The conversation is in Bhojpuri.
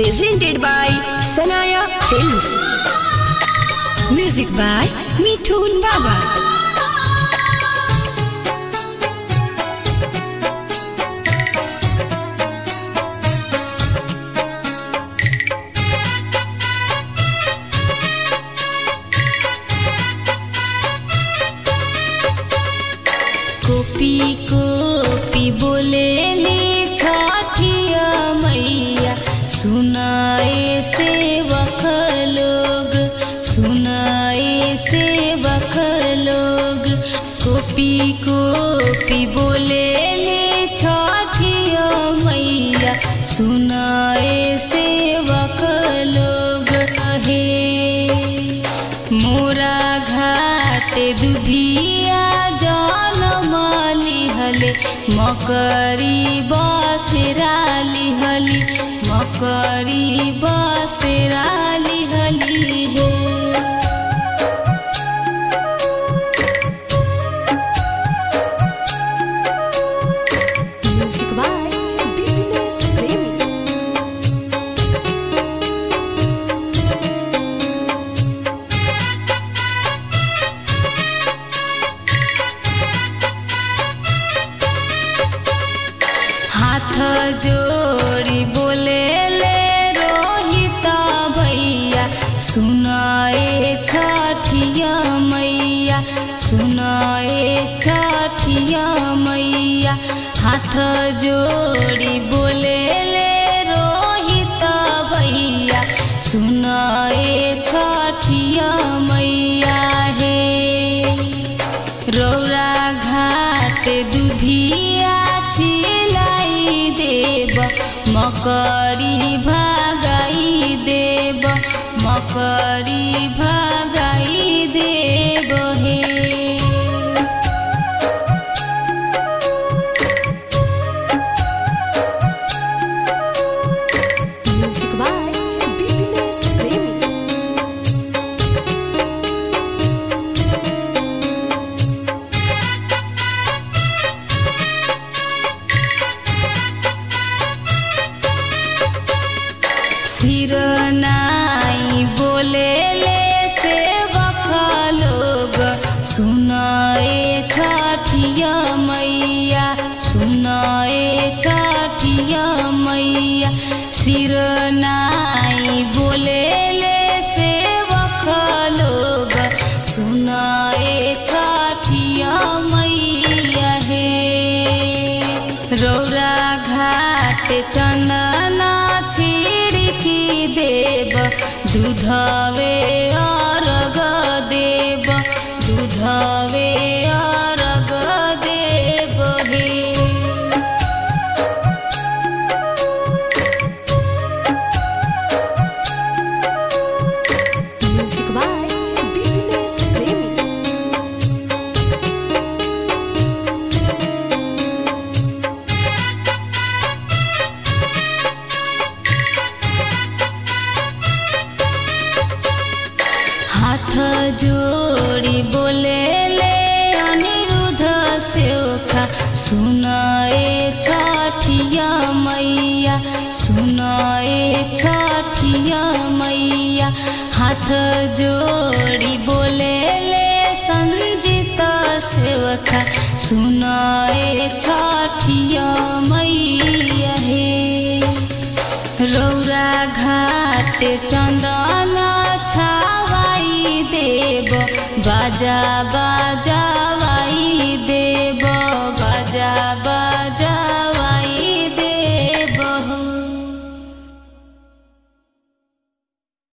presented by Sanaya Films. Music by Mithun Baba. Copy copy बोलेली छठिया मैया, सुनाए सेवक लोग, सुनाए सेवक लोग। कोपी कोपी बोलेली छठिया मैया, सुनाए सेवक लोग। हे मोरा घाट दुभिया लिहले, मकरी बसेरा लिहली, मकरी बसेरा लिहली हे। Music by Business Premi. हाथ जोड़ी बोले ले रोहिता भैया, सुनाए छठिया मैया, सुनाए छठिया मैया। हाथ जोड़ी बोले ले रोहिता भैया, सुनाए छठिया मैया हे। रौरा घाट दुभिया छिलाई देव, मकरी भागाई देव, मकरी भागाई देव हे। Music by Business Premi. सिरनाई बोले ले सेवक लोग, सुनाए छठिया मैया, सुनाए छठिया मैया। सिरनाई बोले ले सेवक लोग, सुनाए छठिया मैया हे। रौरा घाट चंदना छिड़की देव, दूधवे अर्घ देव, दूधवे अर्घ देव हे। Music by Business Premi. हाथ जोड़ी बोले ले अनिरुद्ध सेवका, सुनाए छठिया मैया, सुनाए छठिया मैया। हाथ जोड़ी बोले ले संजीत सेवका, सुनाए छठिया मैया हे। रौरा घाट चंदना छावाई देव, बाजा बाजा